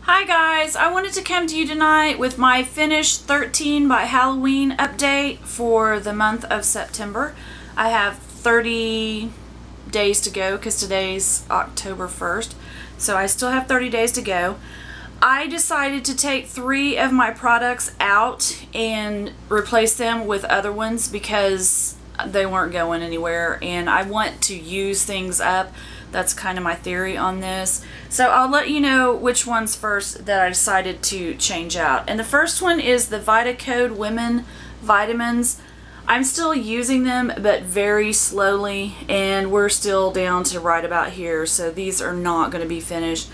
Hi guys, I wanted to come to you tonight with my Finish 13 by Halloween update for the month of September. I have 30 days to go because today's October 1st, so I still have 30 days to go. I decided to take 3 of my products out and replace them with other ones because they weren't going anywhere and I want to use things up. That's kind of my theory on this. So I'll let you know which ones first that I decided to change out. And the first one is the VitaCode Women Vitamins. I'm still using them, but very slowly, and we're still down to right about here. So these are not going to be finished.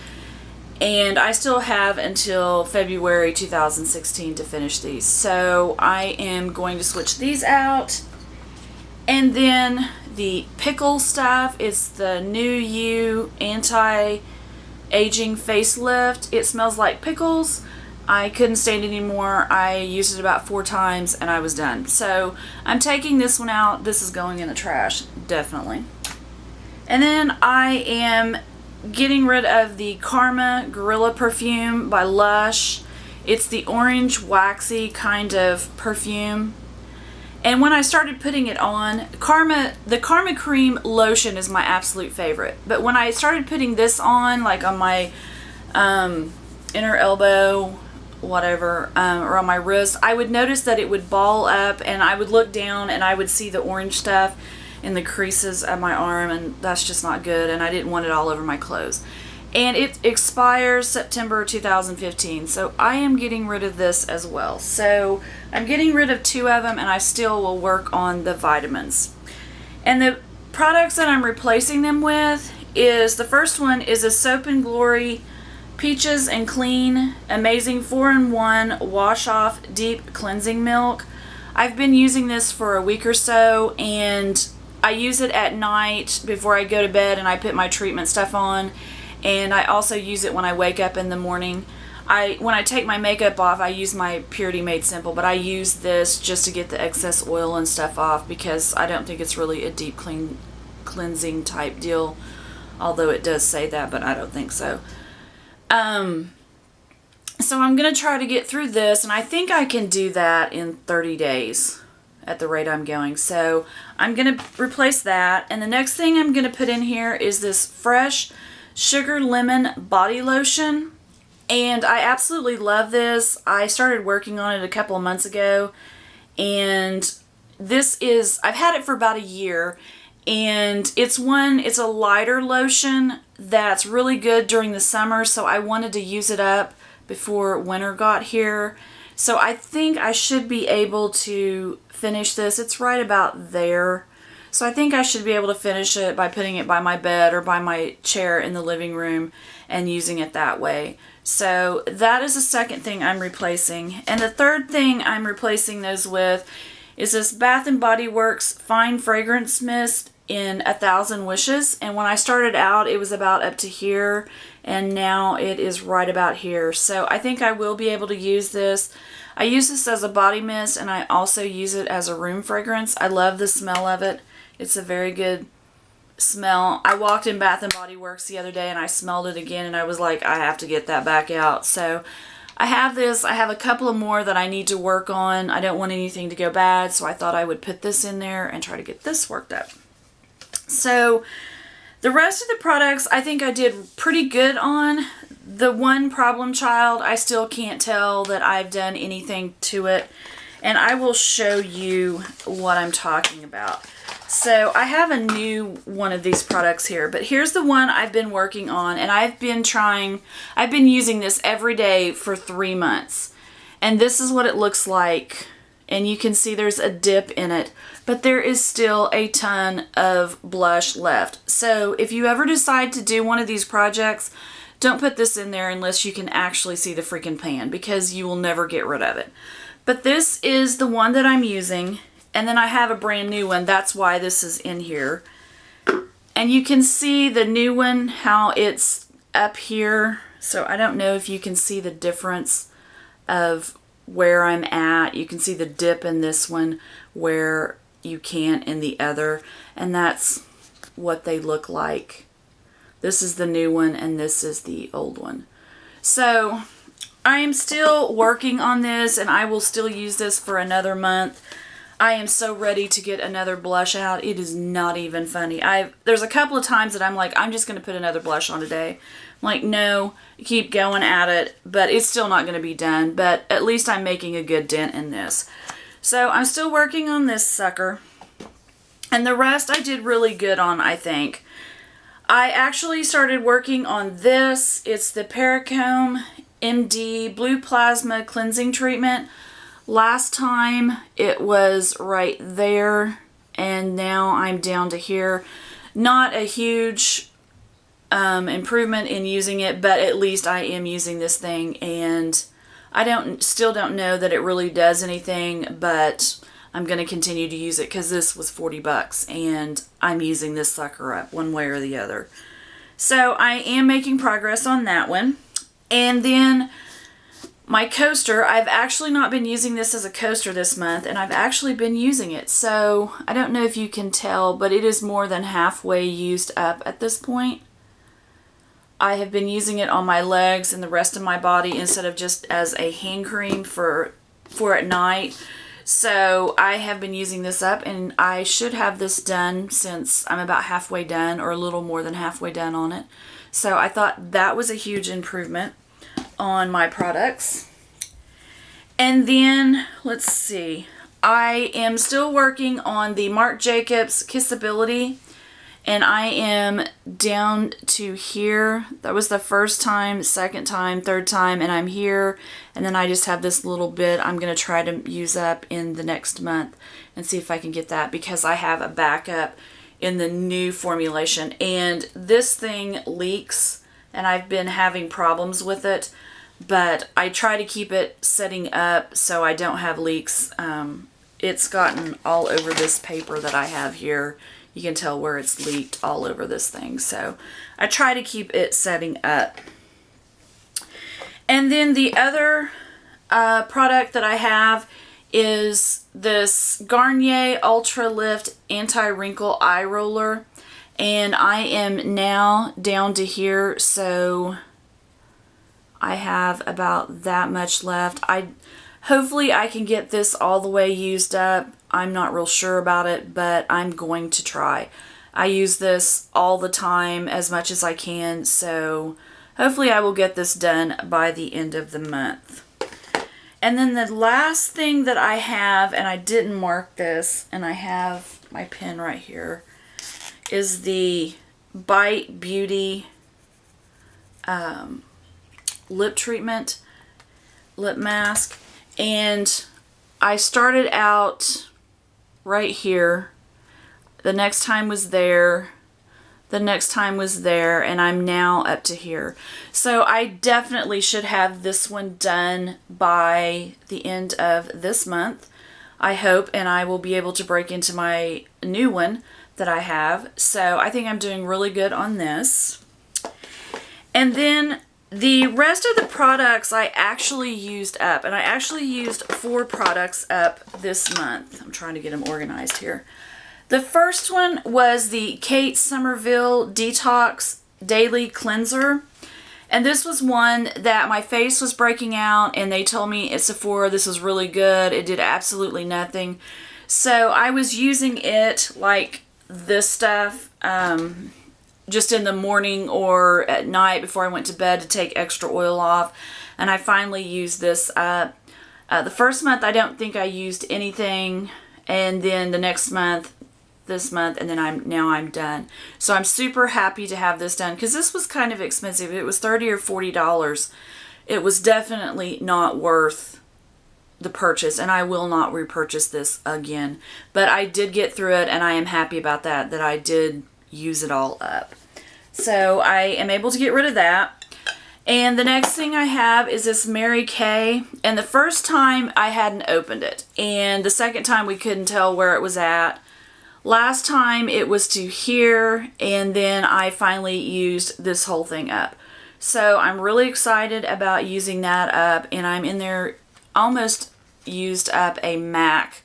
And I still have until February 2016 to finish these. So I am going to switch these out. And then the pickle stuff is the New You Anti-Aging Facelift. It smells like pickles. I couldn't stand it anymore. I used it about 4 times and I was done. So I'm taking this one out. This is going in the trash, definitely. And then I am getting rid of the Karma Gorilla Perfume by Lush. It's the orange waxy kind of perfume. And when I started putting it on, the Karma Cream lotion is my absolute favorite. But when I started putting this on, like on my inner elbow, whatever, or on my wrist, I would notice that it would ball up and I would look down and I would see the orange stuff in the creases of my arm, and that's just not good, and I didn't want it all over my clothes. And it expires September 2015, so I am getting rid of this as well. So I'm getting rid of 2 of them, and I still will work on the vitamins. And the products that I'm replacing them with is, the first one is a Soap and Glory Peaches and Clean Amazing 4-in-1 Wash Off Deep Cleansing Milk. I've been using this for a week or so, and I use it at night before I go to bed and I put my treatment stuff on. And I also use it when I wake up in the morning. When I take my makeup off, I use my Purity Made Simple, but I use this just to get the excess oil and stuff off because I don't think it's really a deep cleansing type deal, although it does say that, but I don't think so. So I'm going to try to get through this, and I think I can do that in 30 days at the rate I'm going. So I'm going to replace that, and the next thing I'm going to put in here is this Fresh Sugar Lemon Body Lotion, and I absolutely love this. I started working on it a couple of months ago, and I've had it for about a year, and it's a lighter lotion that's really good during the summer, so I wanted to use it up before winter got here. So I think I should be able to finish this. It's right about there. So I think I should be able to finish it by putting it by my bed or by my chair in the living room and using it that way. So that is the second thing I'm replacing. And the third thing I'm replacing those with is this Bath & Body Works Fine Fragrance Mist in 1,000 Wishes. And when I started out, it was about up to here, and now it is right about here. So I think I will be able to use this. I use this as a body mist, and I also use it as a room fragrance. I love the smell of it. It's a very good smell. I walked in Bath & Body Works the other day and I smelled it again, and I was like, I have to get that back out. So I have this. I have a couple of more that I need to work on. I don't want anything to go bad, so I thought I would put this in there and try to get this worked up. So the rest of the products I think I did pretty good on. The one problem child, I still can't tell that I've done anything to it, and I will show you what I'm talking about. So I have a new one of these products here, but here's the one I've been working on, and I've been using this every day for 3 months. And this is what it looks like. And you can see there's a dip in it, but there is still a ton of blush left. So if you ever decide to do one of these projects, don't put this in there unless you can actually see the freaking pan, because you will never get rid of it. But this is the one that I'm using. And then I have a brand new one. That's why this is in here. And you can see the new one, how it's up here. So I don't know if you can see the difference of where I'm at. You can see the dip in this one where you can't in the other. And that's what they look like. This is the new one and this is the old one. So I am still working on this, and I will still use this for another month. I am so ready to get another blush out. It is not even funny. There's a couple of times that I'm like, I'm just going to put another blush on today. I'm like, no, keep going at it, but it's still not going to be done. But at least I'm making a good dent in this. So I'm still working on this sucker. And the rest I did really good on, I think. I actually started working on this. It's the Perricombe MD Blue Plasma Cleansing Treatment. Last time it was right there, and now I'm down to here. Not a huge improvement in using it, but at least I am using this thing, and I still don't know that it really does anything, but I'm going to continue to use it because this was 40 bucks, and I'm using this sucker up one way or the other. So I am making progress on that one. And then my coaster, I've actually not been using this as a coaster this month, and I've actually been using it. So I don't know if you can tell, but it is more than halfway used up at this point. I have been using it on my legs and the rest of my body instead of just as a hand cream for at night. So I have been using this up, and I should have this done since I'm about halfway done, or a little more than halfway done on it. So I thought that was a huge improvement on my products. And then, let's see, I am still working on the Marc Jacobs Kissability, and I am down to here. That was the first time, second time, third time, and I'm here, and then I just have this little bit I'm going to try to use up in the next month and see if I can get that, because I have a backup in the new formulation, and this thing leaks, and I've been having problems with it, but I try to keep it setting up so I don't have leaks. It's gotten all over this paper that I have here. You can tell where it's leaked all over this thing. So I try to keep it setting up. And then the other product that I have is this Garnier Ultra Lift Anti-Wrinkle Eye Roller. And I am now down to here, so I have about that much left. Hopefully I can get this all the way used up. I'm not real sure about it, but I'm going to try. I use this all the time as much as I can, so hopefully I will get this done by the end of the month. And then the last thing that I have, and I didn't mark this, and I have my pen right here, is the Bite Beauty lip treatment, lip mask. And I started out right here. The next time was there. The next time was there, and I'm now up to here. So I definitely should have this one done by the end of this month, I hope, and I will be able to break into my new one that I have. So I think I'm doing really good on this. And then the rest of the products I actually used up, and I actually used 4 products up this month. I'm trying to get them organized here. The first one was the Kate Somerville Detox Daily Cleanser. And this was one that my face was breaking out, and they told me at Sephora this was really good. It did absolutely nothing. So I was using it like this stuff just in the morning or at night before I went to bed to take extra oil off. And I finally used this up. The first month I don't think I used anything, and then the next month, this month, and then I'm done. So I'm super happy to have this done, because this was kind of expensive. It was $30 or $40. It was definitely not worth the purchase, and I will not repurchase this again. But I did get through it, and I am happy about that I did use it all up. So I am able to get rid of that. And the next thing I have is this Mary Kay, and the first time I hadn't opened it, and the second time we couldn't tell where it was at. Last time it was to here, and then I finally used this whole thing up. So I'm really excited about using that up, and I'm in there almost used up a MAC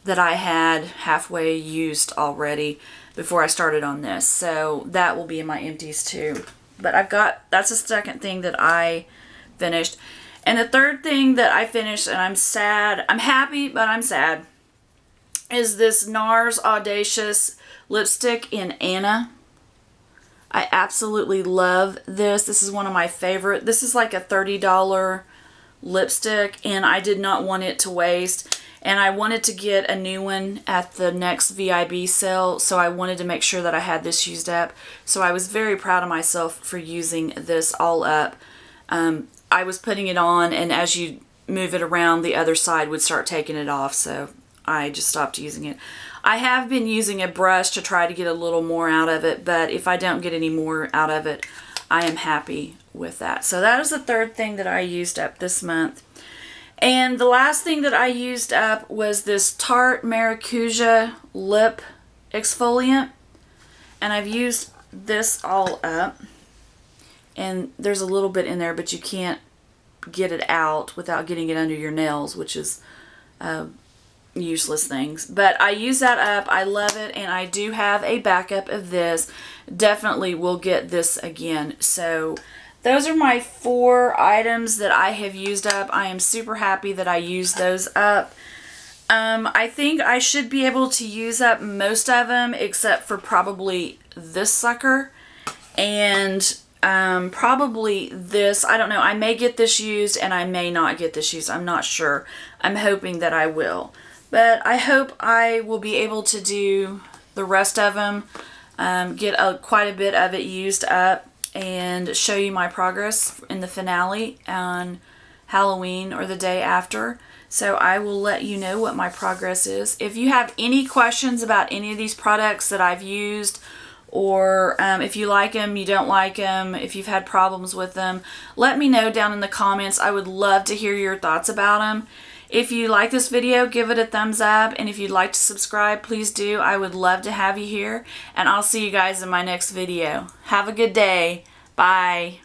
that I had halfway used already before I started on this. So that will be in my empties too. But that's the second thing that I finished. And the third thing that I finished, and I'm sad, I'm happy, but I'm sad, is this NARS Audacious lipstick in Anna. I absolutely love this. This is one of my favorite. This is like a $30 lipstick, and I did not want it to waste. And I wanted to get a new one at the next VIB sale, so I wanted to make sure that I had this used up. So I was very proud of myself for using this all up. I was putting it on, and as you move it around, the other side would start taking it off, so I just stopped using it. I have been using a brush to try to get a little more out of it, but if I don't get any more out of it, I am happy with that. So that is the third thing that I used up this month. And the last thing that I used up was this Tarte Maracuja lip exfoliant. And I've used this all up. And there's a little bit in there, but you can't get it out without getting it under your nails, which is useless things. But I use that up. I love it, and I do have a backup of this. Definitely will get this again. So those are my 4 items that I have used up. I am super happy that I used those up. I think I should be able to use up most of them except for probably this sucker and probably this. I don't know. I may get this used and I may not get this used. I'm not sure. I'm hoping that I will. But I hope I will be able to do the rest of them, get quite a bit of it used up, and show you my progress in the finale on Halloween or the day after. So I will let you know what my progress is. If you have any questions about any of these products that I've used, or if you like them, you don't like them, if you've had problems with them, let me know down in the comments. I would love to hear your thoughts about them. If you like this video, give it a thumbs up, and if you'd like to subscribe, please do. I would love to have you here, and I'll see you guys in my next video. Have a good day. Bye.